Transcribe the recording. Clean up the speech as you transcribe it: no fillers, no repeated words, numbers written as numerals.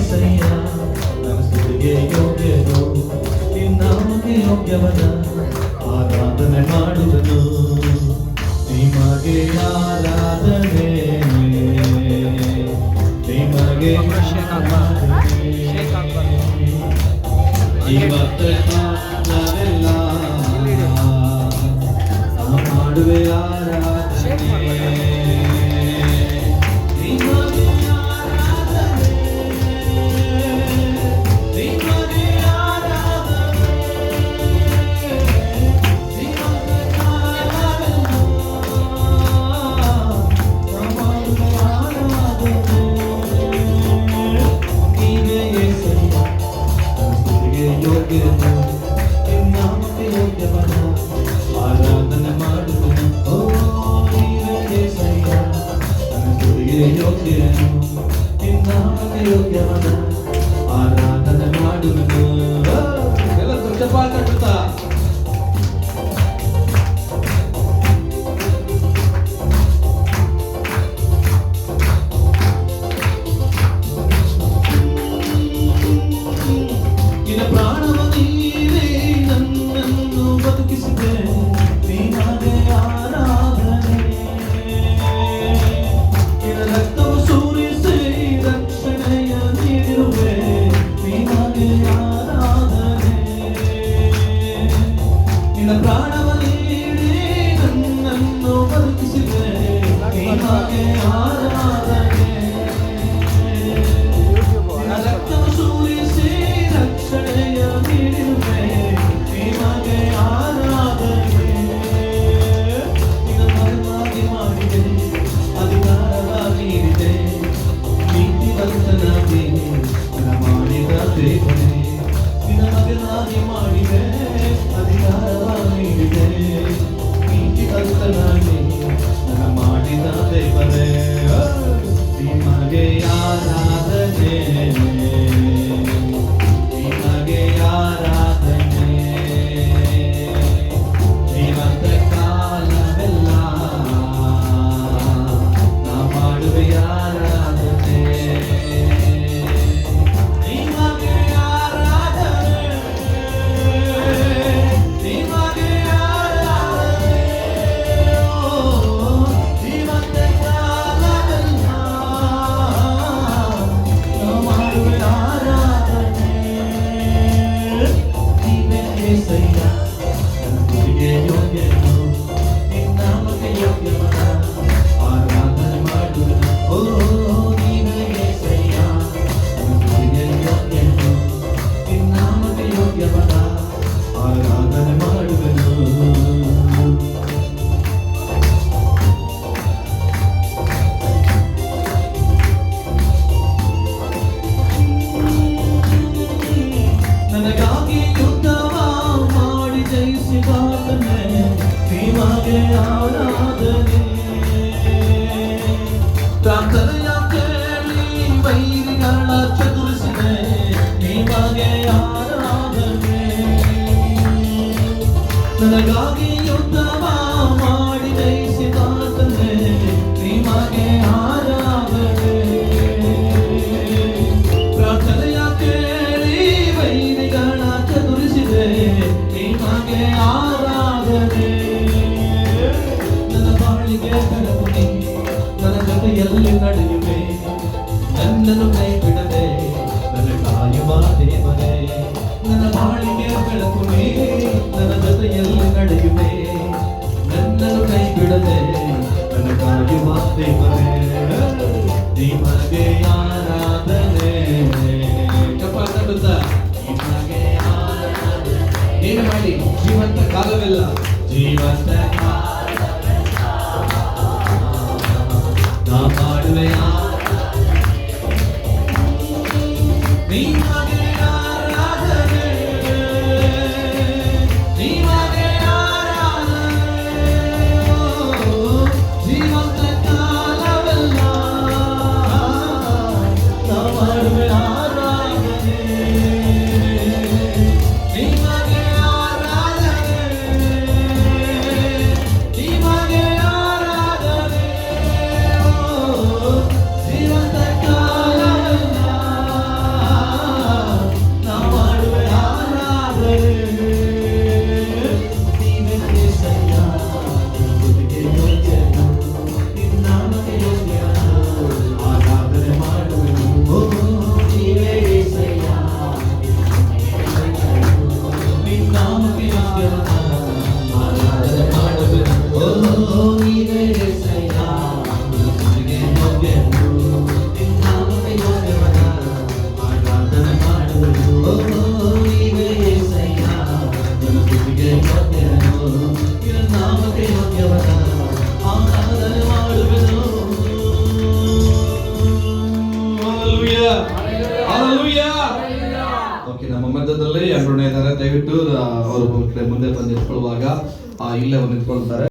ಏಸಯ್ಯ ನನ್ನ ಸ್ತುತಿಗೆ ಯೋಗ್ಯನು ನಿನ್ನಾಮಕ್ಕೆ ಯೋಗ್ಯವನ ಆರಾಧನೆ ಮಾಡುವನು ನಿಮಗೆ ಆರಾಧನೆ ನಿಮಗೆ ಇವತ್ತು ನಾವೆಲ್ಲ ಮಾಡುವೆ ಆರಾಧನೆ ಆರಾಧನೆ ಮಾಡುವುದು ಯೋಗ್ಯನು ನಿನ್ನಾಮಕ್ಕೆ ಯೋಗ್ಯವನ ಆರಾಧನೆ ಮಾಡುವುದು ಎಲ್ಲ ಚಪ್ಪಾಳೆ ತಟ್ಟುತ್ತಾ ನಿನ್ನ ಪ್ರಾಣವ ನೀನೇ ನನ್ನನ್ನು ಬದುಕಿಸಿದೆ ನೀನಾದೆ ಆರಾಧನೆ ನಿನ್ನ ರಕ್ತವು ಸುರಿಸಿ ರಕ್ಷಣೆಯ ನೀಡಿರುವೆ ನೀನಾದೆ ಆರಾಧನೆ ನಿನ್ನ ಪ್ರಾಣವ ನೀಡಿ ನನ್ನನ್ನು ಬದುಕಿಸಿದೆ ನೀನಾದೆ ಆರಾಧನೆ ನಿನ್ನ ರಕ್ತವು ಸುರಿಸಿ ರಕ್ಷಣೆಯ ನೀಡಿರುವೆ ನಿಮಗೆ ಆರಾಧನೆ ನಿನ್ನ ಮಗನಾಗಿ ಮಾಡಿದೆ ಅಧಿಕಾರವ ನೀಡಿದೆ ನೀತಿವಂತನಾಗಿ ನನ್ನ ಮಾಡಿದ ದೇವನೇ ನಿನ್ನ ಮಗನಾಗಿ ಮಾಡಿದೆ ಅಧಿಕಾರವ ನೀಡಿದೆ ನೀತಿವಂತನಾಗಿ ನನ್ನ ಮಾಡಿದ ದೇವನೇ ನಿಮಗೆ ಆರಾಧನೆ ನಿಮಗೆ ಆರಾಧನೆ ಜೀವಂತ ಕಾಲವೆಲ್ಲ ನಾ ಮಾಡುವೆ ಆರಾಧನೆ ನಿಮಗೆ ಆರಾಧನೆ ನಿಮಗೆ ಆರಾಧನೆ ಜೀವಂತ ಕಾಲವೆಲ್ಲ ನಾ ಮಾಡುವೆ ಆರಾಧನೆ ನೀವೇ ಏಸಯ್ಯ ನನ್ನ ಸ್ತುತಿಗೆ ಯೋಗ್ಯನು ನಿನ್ನಾಮಕ್ಕೆ ಯೋಗ್ಯವನ ಆರಾಧನೆ ಮಾಡುವುದು ನೀವೇ ಏಸಯ್ಯ ನನ್ನ ಸ್ತುತಿಗೆ ಯೋಗ್ಯನು ನಿನ್ನಾಮಕ್ಕೆ ಯೋಗ್ಯವನ ಆರಾಧನೆ ಮಾಡುವೆನು ನನಗಾಗಿ ಯುದ್ಧವ ಮಾಡಿ ಜಯಿಸಿದಾತನೇ ನಿಮಗೆ ಆರಾಧನೆ ಪ್ರಾರ್ಥನೆಯ ಕೇಳಿ ವೈರಿಗಳ ಚದುರಿಸಿದೆ ನಿಮಗೆ ಆರಾಧನೆ ನನಗಾಗಿ ಯುದ್ಧವ ಮಾಡಿ ಜಯಿಸಿದಾತನೇ ನಿಮಗೆ ಆರಾಧನೆ ಪ್ರಾರ್ಥನೆಯ ಕೇಳಿ ವೈರಿಗಳ ಚದುರಿಸಿದೆ ನಿಮಗೆ ಆರಾಧನೆ ನನ್ನ ಬಾಳಿಗೆ ಬೆಳಕು ನೀ ನನ್ನ ಜೊತೆಯಲ್ಲಿ ನಡೆಯುವೆ ನನ್ನನ್ನು ಕೈ ಬಿಡದೆ ನನ್ನ ಕಾಯುವ ದೇವರೇ ನನ್ನ ಬಾಳಿಗೆ ಬೆಳಕು ನೀ ನನ್ನ ಜೊತೆಯಲ್ಲಿ ನಡೆಯುವೆ ನನ್ನನ್ನು ಕೈ ಬಿಡದೆ ನನ್ನ ಕಾಯುವ ದೇವರೇ ನಿಮಗೆ ಆರಾಧನೆ ಚಪ್ಪಾಳೆ ತಟ್ಟುತ್ತಾ ನಿಮಗೆ ಆರಾಧನೆ ಏನು ಮಾಡಿ ಜೀವಂತ ಕಾಲವೆಲ್ಲ ಜೀವಂತ ನಾ ಮಾಡುವೆ ನಿಮಗೆ ಆರಾಧನೆ ನಿಮಗೆ ಆರಾಧನೆ ಜೀವಂತ ಕಾಲವೆಲ್ಲ ನಾ ಮಾಡುವೆ ಆರಾಧನೆ ನಿಮಗೆ ಆರಾಧನೆ ಇಲ್ಲೇ ಅವ್ರು ನಿಂತ್ಕೊಳ್ತಾರೆ.